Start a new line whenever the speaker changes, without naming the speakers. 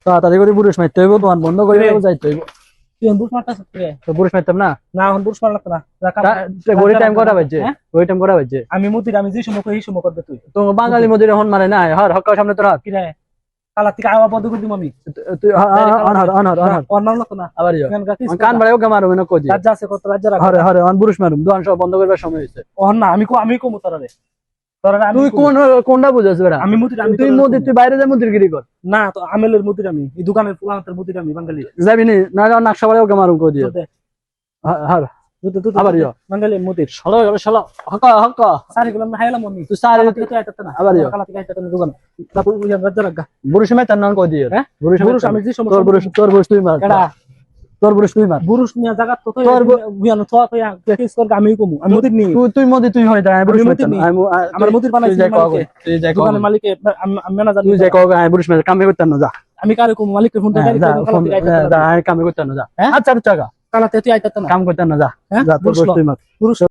তাড়াতাড়ি করে বুড়ুষ মারতে হইব, দোকান বন্ধ করে যাইতে হইব।
তুই বুড় মারতাছ রে?
তো বুড়ুষ মারতাম না?
না এখন বুড় মার লাগতো না।
ঘড়ি টাইম কটা বাজছে? ঘড়ি টাইম কটা বাজছে?
আমি মুদির, আমি যে সময় কই এই সময় করবে তুই।
তো বাঙালি মদিরে হন মারে না, হর হক্কার সামনে তোর হাত।
কি রে কালা থেকে আওয়া বন্ধ করে দিম আমি।
তুই অনহর অনহর অনহর
ওর নাম লাগতো না।
আবার কান বাড়াও কে মারবে না কই?
রাজ্য আছে কত রাজ্য রাখ।
হরে হরে অন বুড়ুষ মারুম, দোকান সব বন্ধ করবার সময় হইছে।
ওর না আমি কমু তোরারে।
তুই কোনটা বুঝাস বেটা?
আমি মুদির, আমি
তুই মদির, তুই বাইরে যা মুদিরগিরি কর।
না তো আমেলের মুদির, আমি এই দোকানের পুরানোর মুদির, আমি বাঙালি।
যাবি নি না? নাকশা বাড়াও কে মারুম কই দিয়ে। হর আবার
বাঙালি মুদির।
শালা শালা হক্কা হক্কা
সারি গুলো আমি হাইলাম আমি।
তুই সারে
তুই আইতাছ না।
আবার
কালা থেকে আইতাছ না দোকান। তারপর ওই রাজ্য রাখ।
বুড়ুষ মে তার নাম কই দিয়ে।
হ্যাঁ বুড়ুষ আমি যে সময়
তোর বুড়ুষ তুই মার।
কেডা
তোর বুড়ুষ তুই মার।
বুড়ুষ নিয়া জায়গা তো তো
তোর
গুয়ানো তো তো কেস কর আমি কমু। আমি মুদির নি।
তুই মদি তুই হই যা, আমি বুড়ুষ মারতাম।
আমার মুদির বানাইছি মালিক।
তুই যাই কও,
দোকানের মালিক আমি ম্যানেজার।
তুই যাই কও, আমি বুড়ুষ মারতাম, কাম করতাম না যা।
আমি কারে কমু মালিককে ফোন করে
যা আমি কাম করতাম না যা। আচ্ছা টাকা
কালাতে তুই আইতাছ না।
কাম করতাম না যা।
হ্যাঁ
যা তোর বুড়ুষ তুই মার।
বুড়ুষ